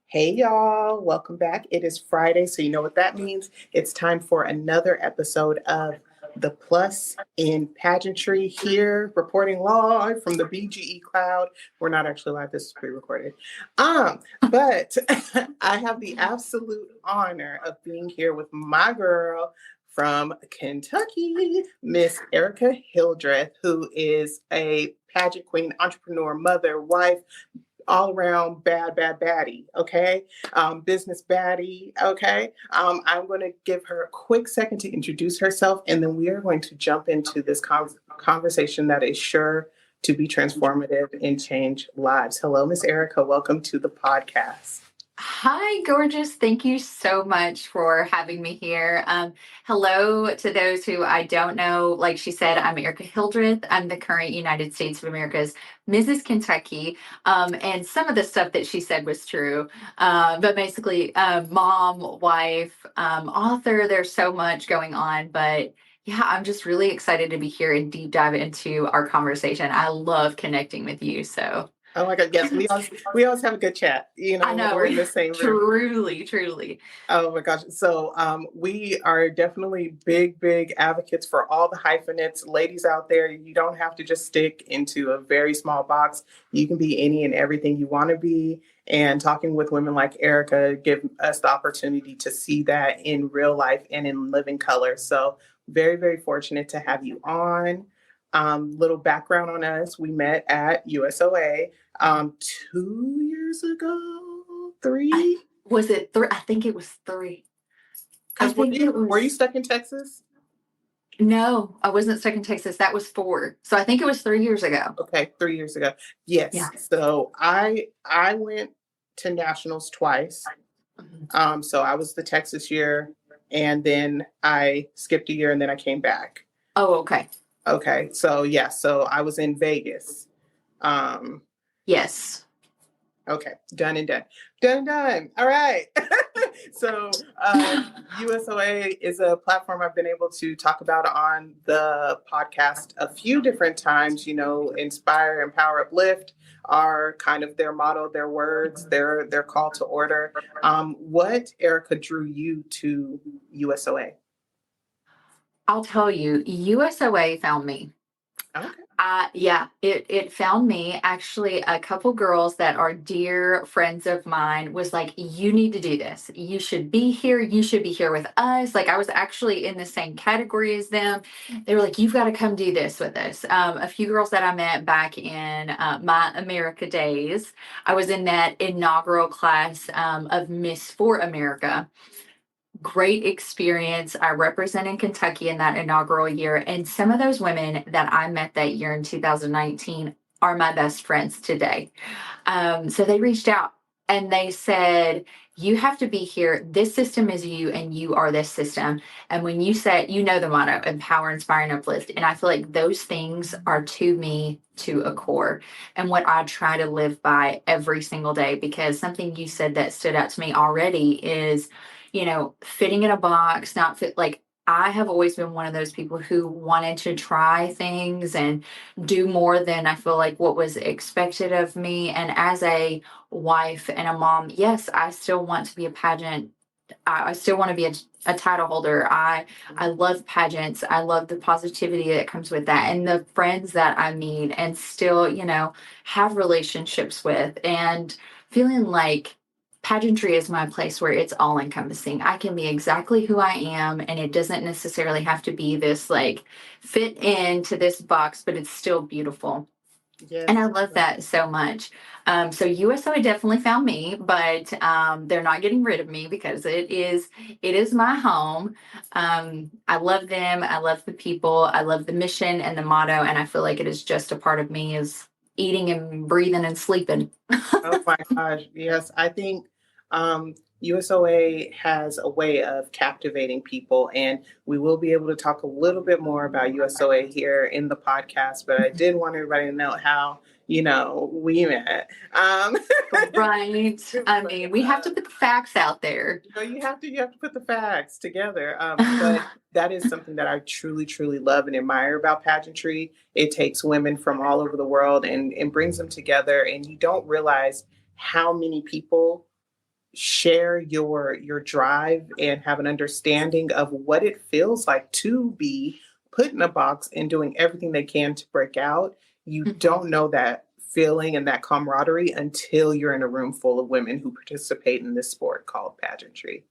Hey y'all, welcome back. It is Friday, so you know what that means. It's time for another episode of The Plus in Pageantry here, reporting live from the BGE cloud. We're not actually live, this is pre-recorded. But I have the absolute honor of being here with my girl from Kentucky, Miss Erica Hildreth, who is a pageant queen, entrepreneur, mother, wife, all around bad baddie, okay? Business baddie, okay? I'm going to give her a quick second to introduce herself, and then we are going to jump into this conversation that is sure to be transformative and change lives. Hello, Miss Erica. Welcome to the podcast. Hi, gorgeous. Thank you so much for having me here. Hello to those who I don't know. Like she said, I'm Erica Hildreth. I'm the current United States of America's Mrs. Kentucky. And some of the stuff that she said was true. But basically, mom, wife, author, there's so much going on. But yeah, I'm just really excited to be here and deep dive into our conversation. I love connecting with you. So. Oh my God, yes, we always have a good chat, I when know, we're in the same room. truly. Oh my gosh. So we are definitely big advocates for all the hyphenates. Ladies out there, you don't have to just stick into a very small box. You can be any and everything you want to be. And talking with women like Erica give us the opportunity to see that in real life and in living color. So very fortunate to have you on. Little background on us. We met at USOA 2 years ago, three. Was it three? I think it was three. Were you stuck in Texas? No, I wasn't stuck in Texas. That was four. So I think it was 3 years ago. Okay, 3 years ago. Yes. Yeah. So I went to nationals twice. So I was the Texas year, and then I skipped a year, and then I came back. Oh, okay. Okay. So yeah. So I was in Vegas. Yes. Okay, done and done. All right. So USOA is a platform I've been able to talk about on the podcast a few different times. Inspire, empower, uplift are kind of their motto, their words, their call to order. What, Erica, drew you to USOA? I'll tell you, USOA found me. Okay. Yeah, it found me. Actually, a couple girls that are dear friends of mine was like, you need to do this. You should be here. You should be here with us. Like I was actually in the same category as them. They were like, you've got to come do this with us. A few girls that I met back in my America days, I was in that inaugural class of Miss for America. Great experience. I represented Kentucky in that inaugural year. And some of those women that I met that year in 2019 are my best friends today. So they reached out and they said, you have to be here. This system is you and you are this system. And when you said, the motto, empower, inspire, and uplift. And I feel like those things are to me to a core and what I try to live by every single day, because something you said that stood out to me already is, fitting in a box, not fit. Like I have always been one of those people who wanted to try things and do more than I feel like what was expected of me. And as a wife and a mom, yes, I still want to be a pageant. I still want to be a title holder. I love pageants. I love the positivity that comes with that and the friends that I meet and still, have relationships with, and feeling like pageantry is my place where it's all encompassing. I can be exactly who I am, and it doesn't necessarily have to be this like fit into this box, but it's still beautiful. Yes. And I love that so much. So USOA definitely found me, but they're not getting rid of me because it is my home. I love them. I love the people. I love the mission and the motto, and I feel like it is just a part of me, is eating and breathing and sleeping. Oh my gosh, yes. I think USOA has a way of captivating people, and we will be able to talk a little bit more about USOA here in the podcast, but I did want everybody to know how, we met. Right. I mean, we have to put the facts out there. You have to put the facts together. But that is something that I truly love and admire about pageantry. It takes women from all over the world and brings them together, and you don't realize how many people share your drive and have an understanding of what it feels like to be put in a box and doing everything they can to break out. You Mhm. don't know that feeling and that camaraderie until you're in a room full of women who participate in this sport called pageantry.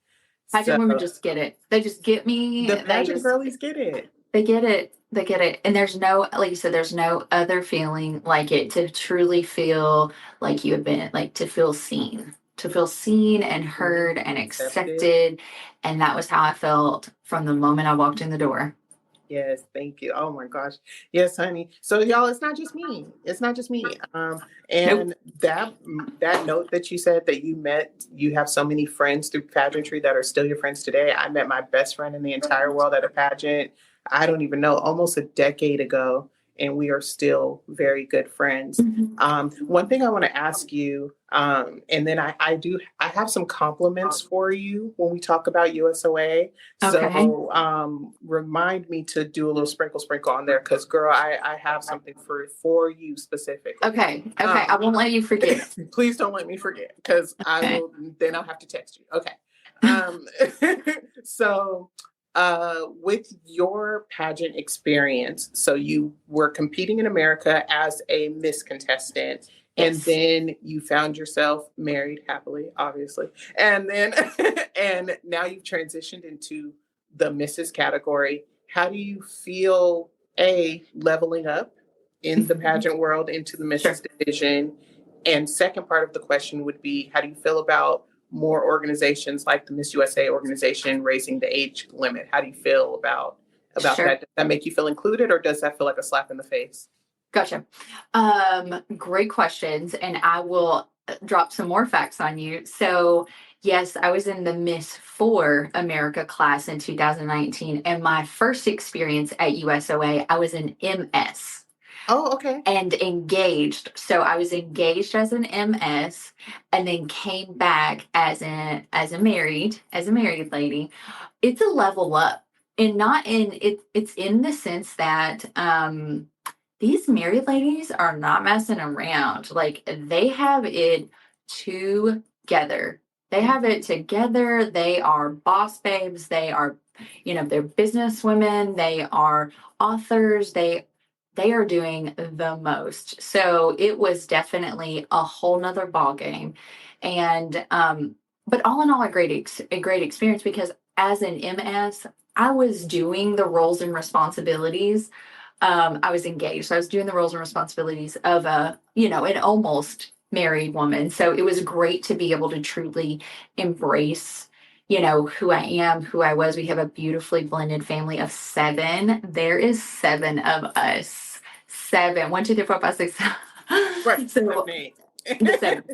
So Pageant women just get it. They just get me. the pageant girlies get it. They get it. They get it. And there's no, like you said, there's no other feeling like it, to truly feel like you have been, like, to feel seen and heard and Accepted. accepted. And that was how I felt from the moment I walked in the door. Yes, thank you. Oh my gosh. Yes, honey. So y'all, it's not just me. It's not just me. Nope. And that note that you said that you have so many friends through pageantry that are still your friends today. I met my best friend in the entire world at a pageant. I don't even know, almost a decade ago, and we are still very good friends. Mhm. One thing I want to ask you, and then I have some compliments for you when we talk about USOA. Okay. So remind me to do a little sprinkle on there because girl, I have something for you specifically. Okay. Okay. I Um, won't let you forget. please don't let me forget because I Okay. will then I'll have to text you. Okay. Um, so with your pageant experience, so you were competing in America as a Miss contestant, and Yes. then you found yourself married happily, obviously, and then and now you've transitioned into the Mrs. category. How do you feel, A, leveling up in the Mhm. pageant world into the Sure. Mrs. division? And second part of the question would be, how do you feel about more organizations like the Miss USA organization raising the age limit? How do you feel about Sure. that? Does that make you feel included, or does that feel like a slap in the face? Gotcha. Great questions, and I will drop some more facts on you. So, yes, I was in the Miss for America class in 2019, and my first experience at USOA, I was an MS Oh, okay. and engaged. So I was engaged as an MS, and then came back as a married lady. It's a level up, and not in it. It's in the sense that these married ladies are not messing around. Like, they have it together. They have it together. They are boss babes. They are, they're business women. They are authors. They are doing the most. So it was definitely a whole nother ball game. And but all in all, a great experience, because as an MS, I was doing the roles and responsibilities. I was engaged. So I was doing the roles and responsibilities of an almost married woman. So it was great to be able to truly embrace, who I am, who I was. We have a beautifully blended family of seven. There is seven of us. Seven. One, two, three, four, five, six. Right. So Stephanie. the seven.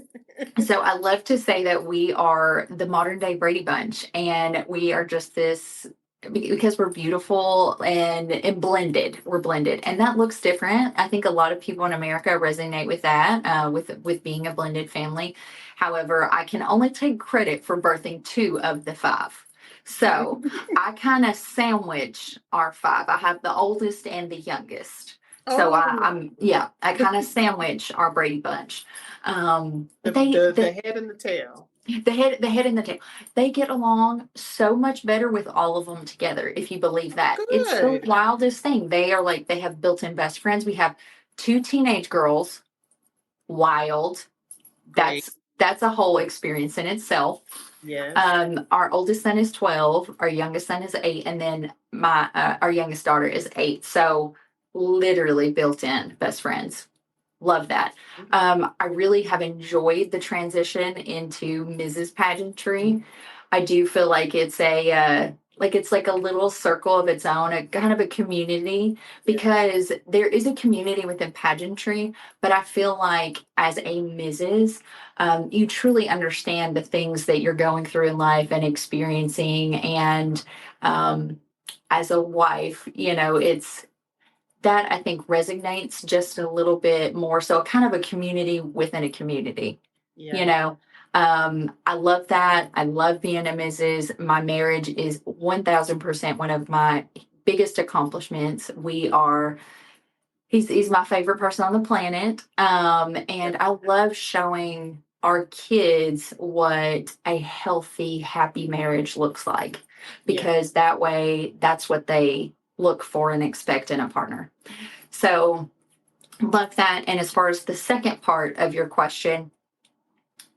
So I love to say that we are the modern day Brady Bunch, and we are just this, because we're beautiful and blended. We're blended, and that looks different. I think a lot of people in America resonate with that, with being a blended family. However, I can only take credit for birthing two of the five. So I kind of sandwich our five. I have the oldest and the youngest. So Oh, I kind of sandwich our Brady Bunch. the, They the the head and the tail. the head and the tail. They get along so much better with all of them together, if you believe that. It's the Good. wildest thing. They have built-in best friends. We have two teenage girls. Wild. Great. That's a whole experience in itself. Yes. Our oldest son is 12, our youngest son is 8, and then my our youngest daughter is 8. So literally built in best friends. Love that. I really have enjoyed the transition into Mrs. Pageantry. I do feel like it's like a little circle of its own, a kind of a community, Yeah. because there is a community within pageantry. But I feel like as a Mrs., you truly understand the things that you're going through in life and experiencing, and um, as a wife, it's that I think resonates just a little bit more. So kind of a community within a community, you Yeah. know. I love that. I love being a Mrs. My marriage is 1000% one of my biggest accomplishments. He's my favorite person on the planet. And I love showing our kids what a healthy, happy marriage looks like, because that way, that's what they look for and expect in a partner. So, love that. And as far as the second part of your question,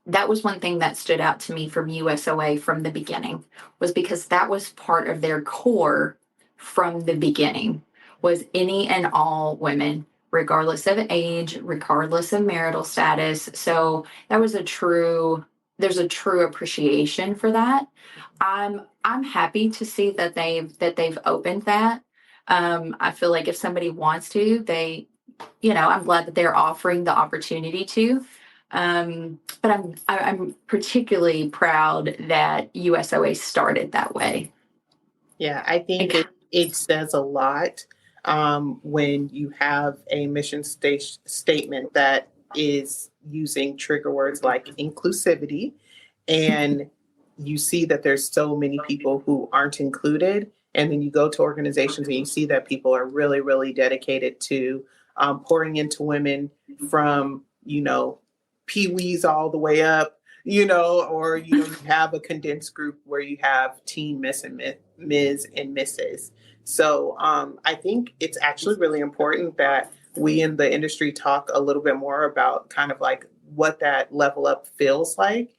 that was one thing that stood out to me from USOA from the beginning, was because that was part of their core from the beginning, was any and all women, regardless of age, regardless of marital status. So that was there's a true appreciation for that. I'm happy to see that they've opened that. I feel like if somebody wants to, I'm glad that they're offering the opportunity to. But I'm particularly proud that USOA started that way. Yeah, I think it says a lot when you have a mission statement that is using trigger words like inclusivity, and you see that there's so many people who aren't included. And then you go to organizations and you see that people are really, really dedicated to pouring into women from, pee-wees all the way up, or, you have a condensed group where you have teen Miss and Ms. and Mrs. So I think it's actually really important that we in the industry talk a little bit more about kind of like what that level up feels like.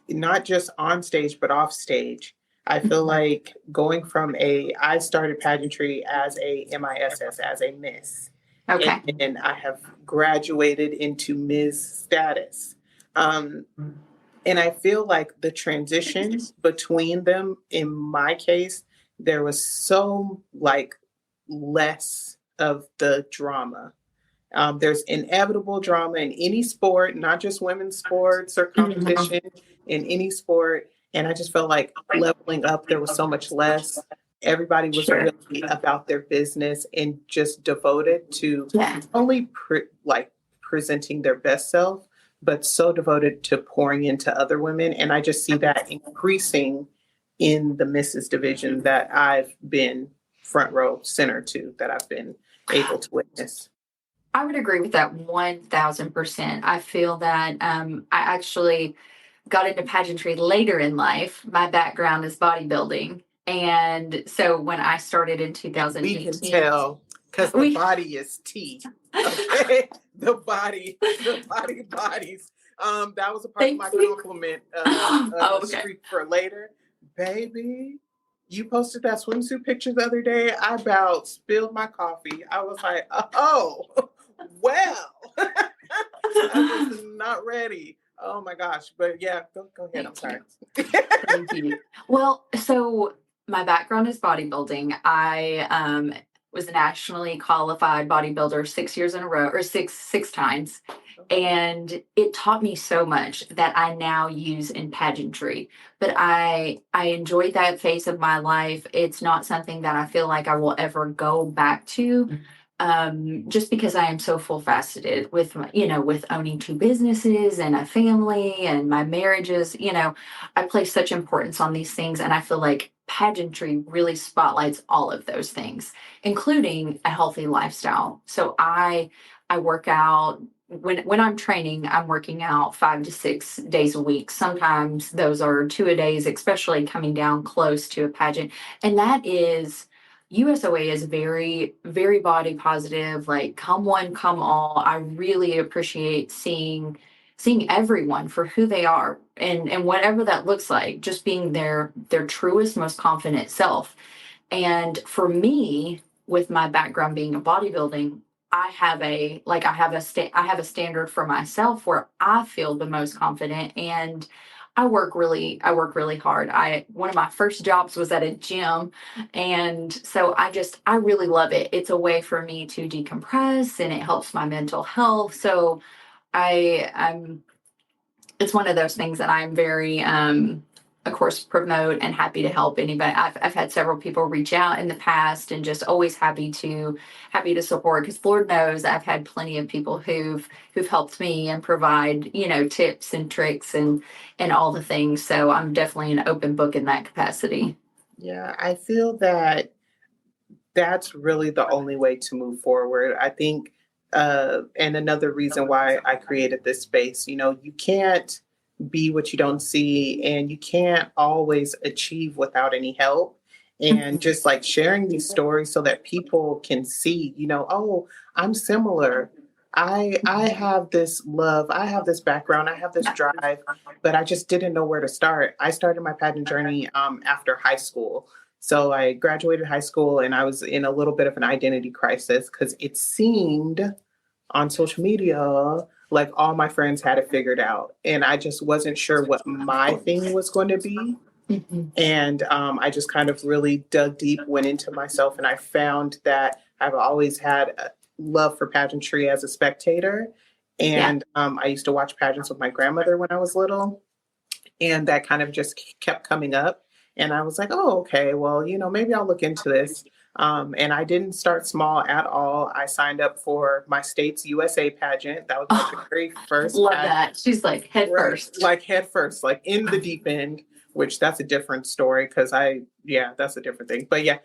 Not just on stage, but off stage. I feel like going from I started pageantry as a MISS, as a Miss. Okay. And I have graduated into Ms. status. And I feel like the transition between them, in my case, there was so less of the drama. There's inevitable drama in any sport, not just women's sports or competition, in any sport. And I just felt like leveling up, there was so much less. Everybody was really about their business and just devoted to only presenting their best self, but so devoted to pouring into other women. And I just see that increasing in the Mrs. division that I've been front row center to, that I've been able to witness. I would agree with that 1000%. I feel that I actually got into pageantry later in life. My background is bodybuilding. And so when I started in 2018, we can tell because the body is tea. Okay, the bodies. That was a part of my compliment the streak for later, baby. You posted that swimsuit picture the other day. I about spilled my coffee. I was like, oh, well, I was not ready. Oh my gosh. But yeah, go ahead. I'm sorry. Thank you. Well, so my background is bodybuilding. I was a nationally qualified bodybuilder 6 years in a row, or six times. And it taught me so much that I now use in pageantry. But I enjoyed that phase of my life. It's not something that I feel like I will ever go back to. Just because I am so full faceted with, with owning two businesses and a family and my marriages, I place such importance on these things. And I feel like pageantry really spotlights all of those things, including a healthy lifestyle. So I work out. When I'm training, I'm working out 5 to 6 days a week. Sometimes those are 2 a days, especially coming down close to a pageant. And that is, USOA is very, very body positive, like come one, come all. I really appreciate seeing everyone for who they are and whatever that looks like, just being their truest, most confident self. And for me, with my background being in bodybuilding, I have a standard for myself where I feel the most confident, and I work really hard. One of my first jobs was at a gym, and so I really love it. It's a way for me to decompress, and it helps my mental health. So I'm it's one of those things that I'm very of course promote and happy to help anybody. I've had several people reach out in the past, and just always happy to support, because Lord knows I've had plenty of people who've helped me and provide tips and tricks and all the things. So I'm definitely an open book in that capacity. Yeah, I feel that that's really the only way to move forward. I think and another reason why I created this space. You know, you can't be what you don't see, and you can't always achieve without any help. And Mhm. just like sharing these stories so that people can see, you know, oh, I'm similar. I have this love, I have this background, I have this Yeah. drive, but I just didn't know where to start. I started my pageant journey after high school. So I graduated high school and I was in a little bit of an identity crisis because it seemed on social media like all my friends had it figured out. And I just wasn't sure what my thing was going to be. Mhm. And I just kind of really dug deep, went into myself, and I found that I've always had a love for pageantry as a spectator. Yeah. And I used to watch pageants with my grandmother when I was little, and that kind of just kept coming up. And I was like, oh, okay, well, you know, maybe I'll look into this. And I didn't start small at all. I signed up for my state's USA pageant. That was my Oh, very first love pageant, that. She's like head right? first. Like head first, like in the deep end, which that's a different story because yeah, that's a different thing. But yeah,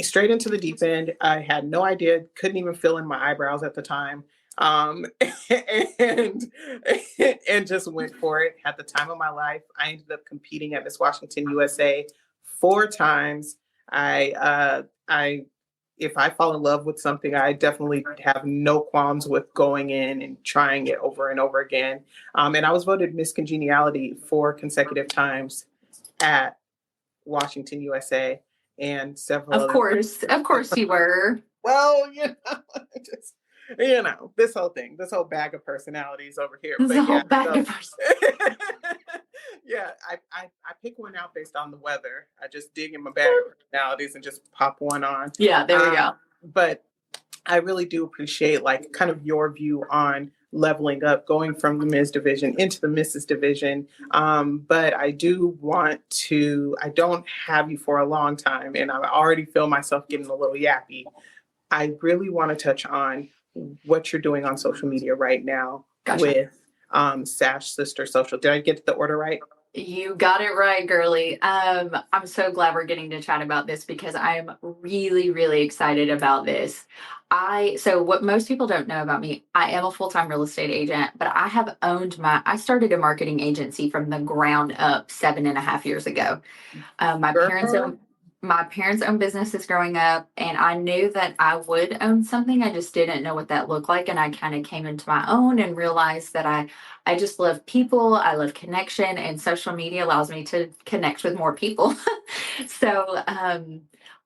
straight into the deep end. I had no idea, couldn't even fill in my eyebrows at the time. Um, and and just went for it. Had the time of my life. I ended up competing at Miss Washington USA 4 times. I if I fall in love with something, I definitely have no qualms with going in and trying it over and over again. And I was voted Miss Congeniality 4 consecutive times at Washington USA and several other. Of course you were. Well, you know, just this whole thing, this whole bag of personalities over here. There's a But whole yeah, bag so of us. yeah, I pick one out based on the weather. I just dig in my bag of personalities and just pop one on. Yeah, there we go. But I really do appreciate like kind of your view on leveling up, going from the Ms. division into the Mrs. division. But I don't have you for a long time, and I already feel myself getting a little yappy. I really want to touch on what you're doing on social media right now Gotcha. with Sash Sister Social. Did I get the order right? You got it right, girly. I'm so glad we're getting to chat about this because I'm really, really excited about this. So what most people don't know about me, I am a full-time real estate agent, but I started a marketing agency from the ground up 7.5 years ago. Um, my parents Girl. own my parents owned businesses growing up, and I knew that I would own something. I just didn't know what that looked like, and I kind of came into my own and realized that I just love people. I love connection, and social media allows me to connect with more people. So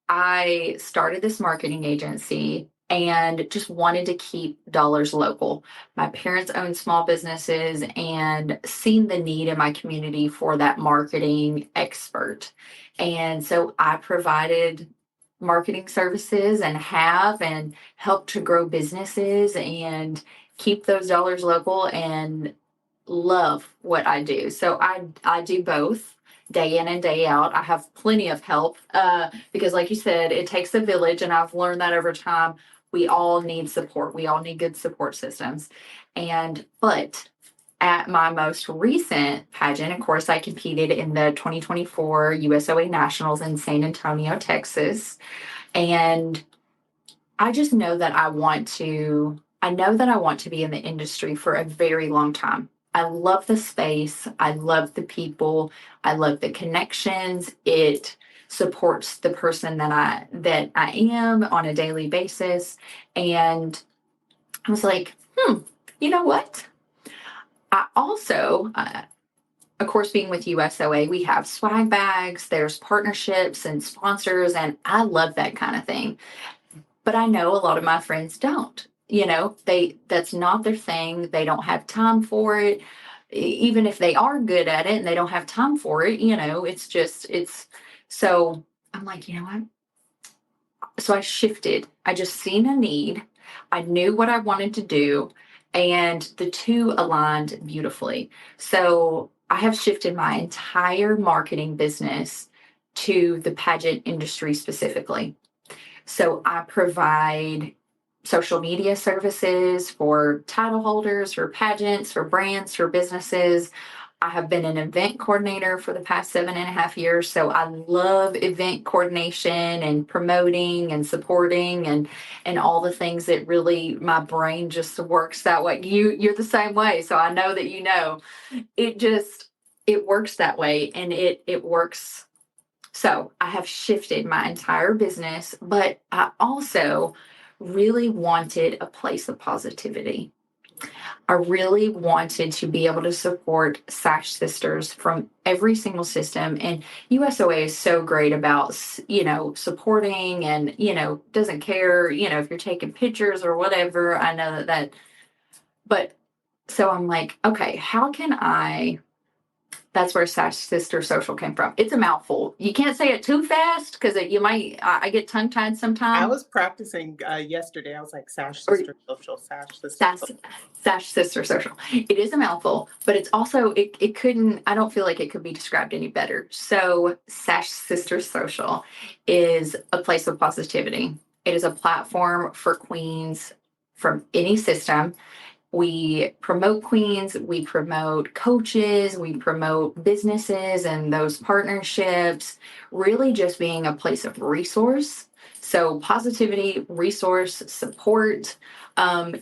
I started this marketing agency and just wanted to keep dollars local. My parents owned small businesses and seen the need in my community for that marketing expert. And so I provided marketing services and helped to grow businesses and keep those dollars local and love what I do. So I do both day in and day out. I have plenty of help because like you said, it takes a village and I've learned that over time. We all need support. We all need good support systems. But at my most recent pageant, of course, I competed in the 2024 USOA Nationals in San Antonio, Texas. And I just know that I know that I want to be in the industry for a very long time. I love the space. I love the people. I love the connections. It supports the person that I am on a daily basis. And I was like, you know what? I also, of course, being with USOA, we have swag bags, there's partnerships and sponsors, and I love that kind of thing. But I know a lot of my friends don't. That's not their thing. They don't have time for it. Even if they are good at it and they don't have time for it, it's so I'm like, you know what? So I shifted. I just seen a need. I knew what I wanted to do, and the two aligned beautifully. So I have shifted my entire marketing business to the pageant industry specifically. So I provide social media services for title holders, for pageants, for brands, for businesses. I have been an event coordinator for the past 7.5 years. So I love event coordination and promoting and supporting and all the things that really my brain just works that way. You're the same way. So I know that it works that way, and it works. So I have shifted my entire business, but I also really wanted a place of positivity. I really wanted to be able to support Sash sisters from every single system. And USOA is so great about, supporting and, doesn't care, if you're taking pictures or whatever. I know but so I'm like, okay, how can that's where Sash Sister Social came from. It's a mouthful. You can't say it too fast because I get tongue tied I sometimes. was practicing yesterday. I was like, Sash Sister Social, Sash Sister Sash, Social. Sash Sister Social. It is a mouthful, but it's also, it couldn't, I don't feel like it could be described any better. So, Sash Sister Social is a place of positivity. It is a platform for queens from any system. We promote queens, we promote coaches, we promote businesses and those partnerships, really just being a place of resource. So, positivity, resource, support.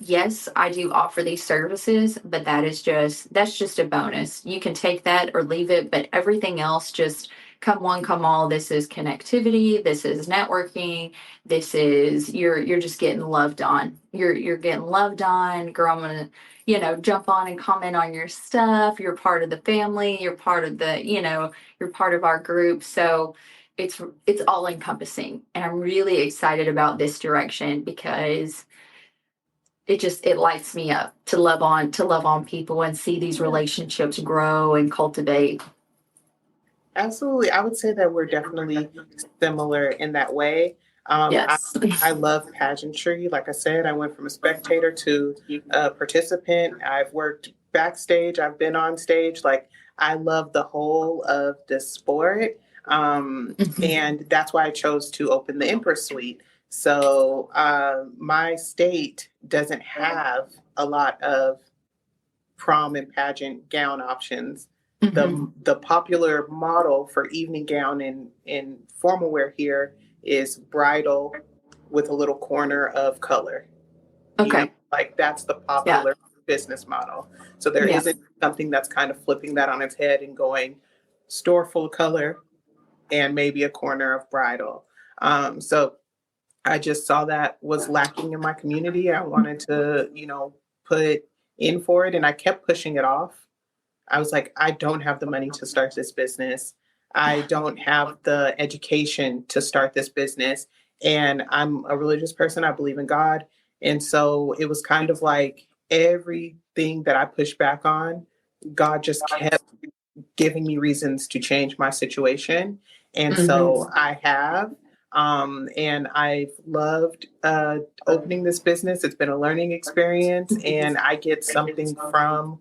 Yes, I do offer these services, but that's just a bonus. You can take that or leave it, but everything else just come one, come all. This is connectivity, this is networking, this is you're just getting loved on. You're getting loved on. Girl, I'm gonna, jump on and comment on your stuff. You're part of the family, you're part of you're part of our group. So it's all encompassing. And I'm really excited about this direction because it lights me up to love on people and see these relationships grow and cultivate. Absolutely. I would say that we're definitely similar in that way. Yes. I love pageantry. Like I said, I went from a spectator to a participant. I've worked backstage, I've been on stage. Like, I love the whole of the sport. And that's why I chose to open the Empress Suite. So, my state doesn't have a lot of prom and pageant gown options. The popular model for evening gown in formal wear here is bridal with a little corner of color. Okay. Like, that's the Yeah. popular business model. So there Yeah. isn't something that's kind of flipping that on its head and going store full color and maybe a corner of bridal. So I just saw that was lacking in my community. I wanted to, put in for it, and I kept pushing it off. I was like, I don't have the money to start this business. I don't have the education to start this business. And I'm a religious person. I believe in God. And so it was kind of like everything that I pushed back on, God just kept giving me reasons to change my situation. And so I have. And I've loved opening this business. It's been a learning experience, and I get something from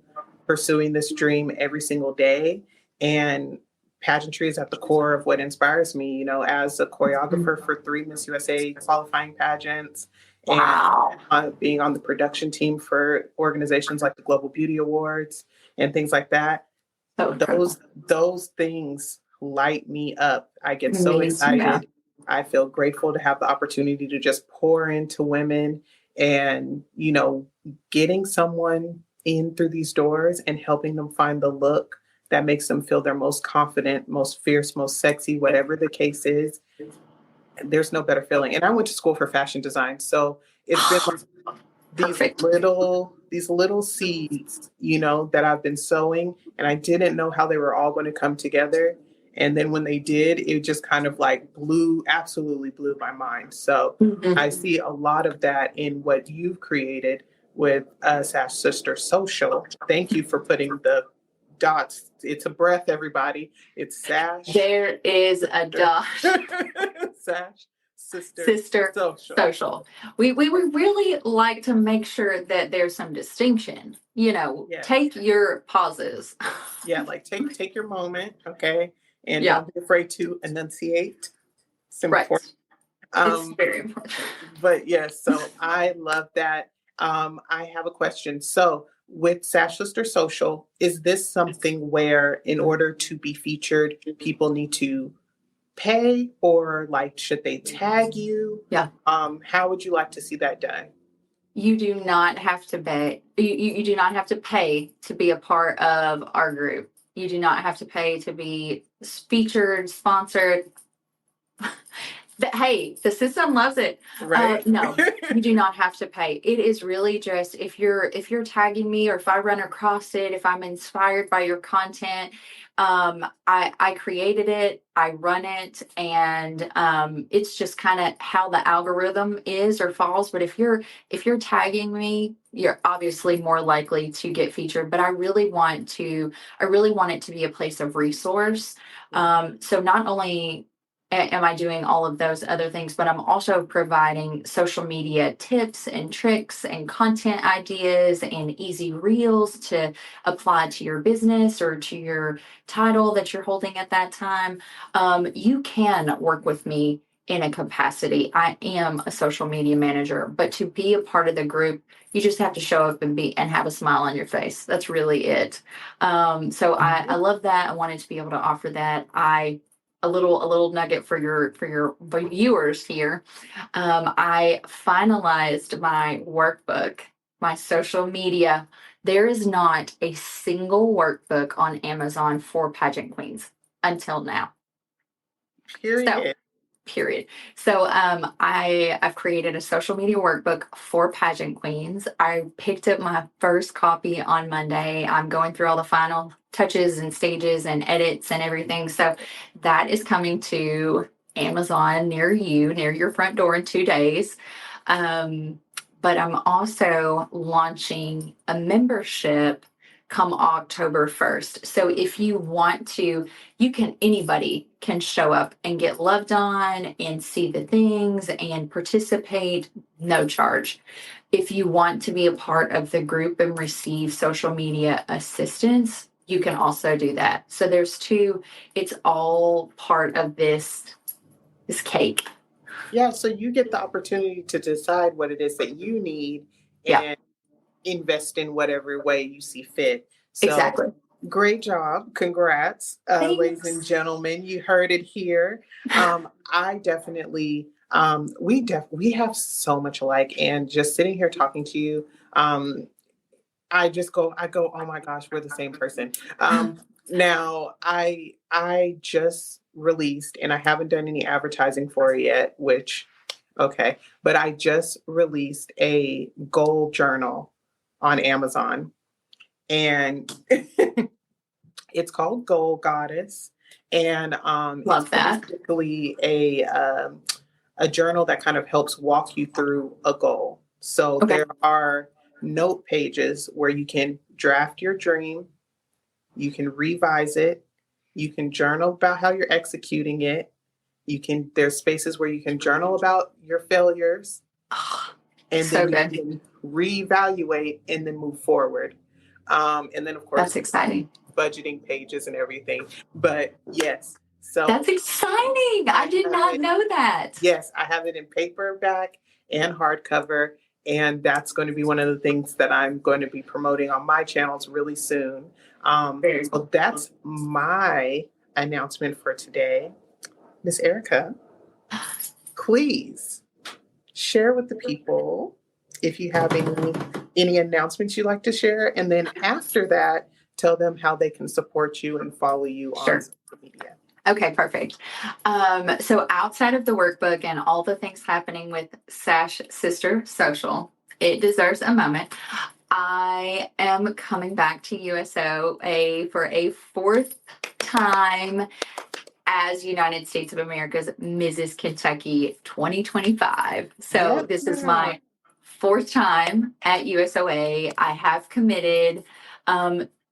pursuing this dream every single day. And pageantry is at the core of what inspires me, as a choreographer for 3 Miss USA qualifying pageants. Wow. And being on the production team for organizations like the Global Beauty Awards and things like that. So Those things light me up. I get so Me too. excited. I feel grateful to have the opportunity to just pour into women and, getting someone in through these doors and helping them find the look that makes them feel their most confident, most fierce, most sexy, whatever the case is. There's no better feeling. And I went to school for fashion design. So it's been like Perfect. these little seeds, that I've been sowing, and I didn't know how they were all going to come together. And then when they did, it just kind of like absolutely blew my mind. So I see a lot of that in what you've created with Sash Sister Social. Thank you for putting the dots. It's a breath, everybody. It's Sash. There is a dot. Sash Sister Social. We would really like to make sure that there's some distinction. Yeah. Take your pauses. Yeah, like take your moment, okay? And Yeah. don't be afraid to enunciate. It's Right. important. It's very important. But yes, so I love that. I have a question. So with Sash Sister Social, is this something where in order to be featured, people need to pay, or like should they tag you? Yeah. How would you like to see that done? You do not have to pay. You do not have to pay to be a part of our group. You do not have to pay to be featured, sponsored. Hey, the system loves it. Right? No, you do not have to pay. It is really just if you're tagging me, or if I run across it, if I'm inspired by your content. I created it, I run it, and it's just kind of how the algorithm is or falls. But if you're tagging me, you're obviously more likely to get featured. But I really want it to be a place of resource. So not only am I doing all of those other things, but I'm also providing social media tips and tricks and content ideas and easy reels to apply to your business or to your title that you're holding at that time. You can work with me in a capacity. I am a social media manager, but to be a part of the group, you just have to show up and have a smile on your face. That's really it. So I love that. I wanted to be able to offer that. A little nugget for your viewers here. I finalized my workbook, my social media. There is not a single workbook on Amazon for pageant queens until now. Period. Period. So I've created a social media workbook for pageant queens. I picked up my first copy on Monday. I'm going through all the final touches and stages and edits and everything. So that is coming to Amazon near you, near your front door in 2 days. But I'm also launching a membership come October 1st. So if you want to, anybody can show up and get loved on and see the things and participate, no charge. If you want to be a part of the group and receive social media assistance, you can also do that. So there's two, it's all part of this cake. Yeah, so you get the opportunity to decide what it is that you need and invest in whatever way you see fit. So Exactly. great job. Congrats, ladies and gentlemen. You heard it here. I definitely, we have so much alike. And just sitting here talking to you, I go, oh my gosh, we're the same person. Now I just released, and I haven't done any advertising for it yet, which, okay, but I just released a goal journal on Amazon, and it's called Goal Goddess, and Love it's that. basically a journal that kind of helps walk you through a goal. So there are note pages where you can draft your dream, you can revise it, you can journal about how you're executing it. There's spaces where you can journal about your failures, and So then you can reevaluate and then move forward. And then of course, that's exciting. Budgeting pages and everything. But yes, so that's exciting. I did not know that. Yes, I have it in paperback and hardcover. And that's going to be one of the things that I'm going to be promoting on my channels really soon. So that's my announcement for today. Miss Erica, please share with the people if you have any announcements you'd like to share. And then after that, tell them how they can support you and follow you on social media. Okay, perfect. So outside of the workbook and all the things happening with Sash Sister Social, it deserves a moment. I am coming back to USO for a 4th time as United States of America's Mrs. Kentucky 2025. So this is my 4th time at USOA. I have committed.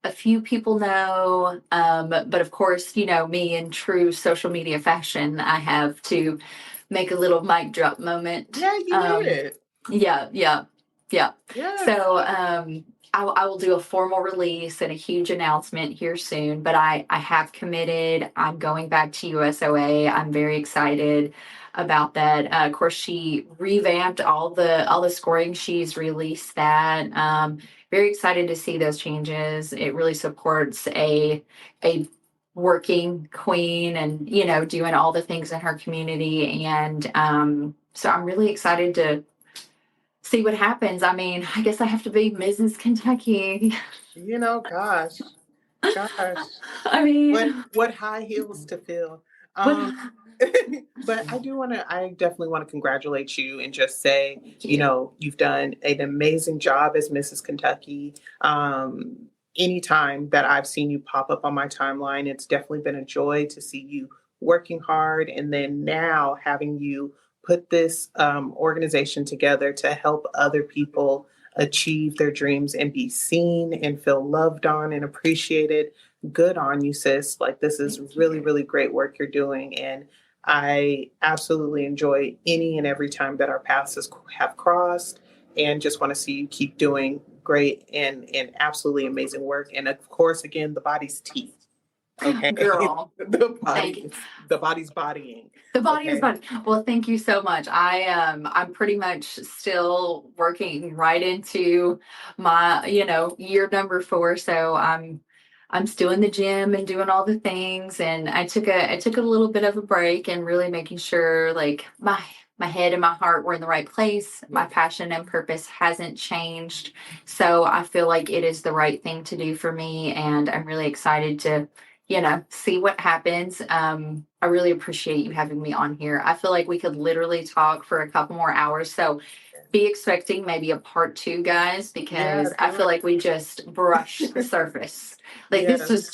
A few people know, but of course, me in true social media fashion, I have to make a little mic drop moment. Yeah, you did it. Yeah. So I will do a formal release and a huge announcement here soon, but I have committed. I'm going back to USOA. I'm very excited about that. Of course, she revamped all the scoring. She's released that. Very excited to see those changes. It really supports a working queen and doing all the things in her community. And so I'm really excited to see what happens. I mean, I guess I have to be Mrs. Kentucky. Gosh, gosh, I what mean, what high heels to fill. what? Um, but I definitely want to congratulate you and just say, Thank you. you've done an amazing job as Mrs. Kentucky. Anytime that I've seen you pop up on my timeline, it's definitely been a joy to see you working hard. And then now having you put this organization together to help other people achieve their dreams and be seen and feel loved on and appreciated. Good on you, sis. Like, this is Thank really, you. really great work you're doing. And I absolutely enjoy any and every time that our paths have crossed, and just want to see you keep doing great and absolutely amazing work. And of course, again, the body's teeth. Okay. Girl, the thank you. body the body's bodying. The body is Okay. body. Well, thank you so much. I'm pretty much still working right into my, year number 4. So I'm still in the gym and doing all the things. And I took a little bit of a break and really making sure like my head and my heart were in the right place. My Yeah. passion and purpose hasn't changed. So I feel like it is the right thing to do for me. And I'm really excited to see what happens. I really appreciate you having me on here. I feel like we could literally talk for a couple more hours. So be expecting maybe a part 2, guys, Yeah, because I feel girl. like we just brushed the surface. Like this Yes. was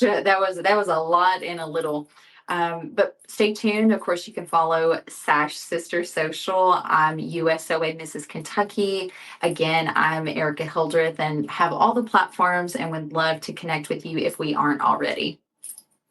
that was a lot in a little. But stay tuned. Of course, you can follow Sash Sister Social. I'm USOA Mrs. Kentucky. Again, I'm Erica Hildreth and have all the platforms and would love to connect with you if we aren't already.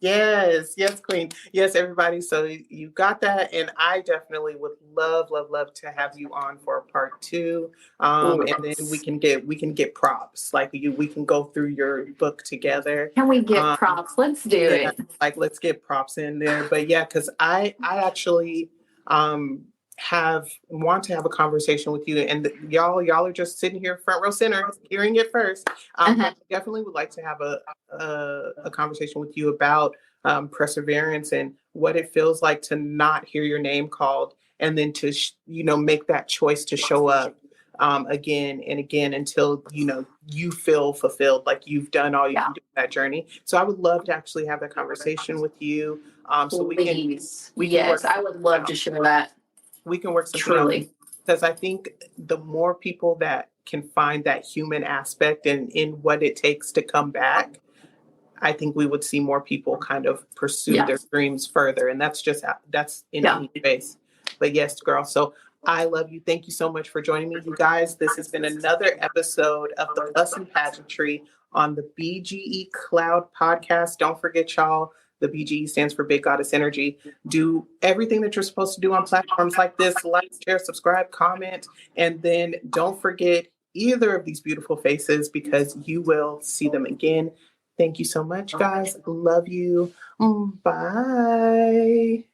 Yes, yes, Queen. Yes, everybody. So you got that, and I definitely would love, love, love to have you on for a part 2. And then we Yes. can get props. Like we can go through your book together. Can we get Um, props? Let's do yeah, it. like let's get props in there. But yeah, because I actually um have want to have a conversation with you, and y'all are just sitting here front row center hearing it first. But Uh-huh. I definitely would like to have a conversation with you about perseverance and what it feels like to not hear your name called, and then to make that choice to show up again and again until you feel fulfilled, like you've done all you Yeah, can do in that journey. So I would love to actually have that conversation with you, so please. we can Yes, work I something would love out. to share that. We can work something out Truly. because I think the more people that can find that human aspect and in what it takes to come back, I think we would see more people kind of pursue Yeah. their dreams further. And that's in Yeah. any space. But yes, girl. So I love you. Thank you so much for joining me, you guys. This has been another episode of the Plus and Pageantry on the BGE Cloud podcast. Don't forget, y'all, the BGE stands for Big Goddess Energy. Do everything that you're supposed to do on platforms like this: like, share, subscribe, comment, and then don't forget either of these beautiful faces, because you will see them again. Thank you so much, guys. Love you. Bye.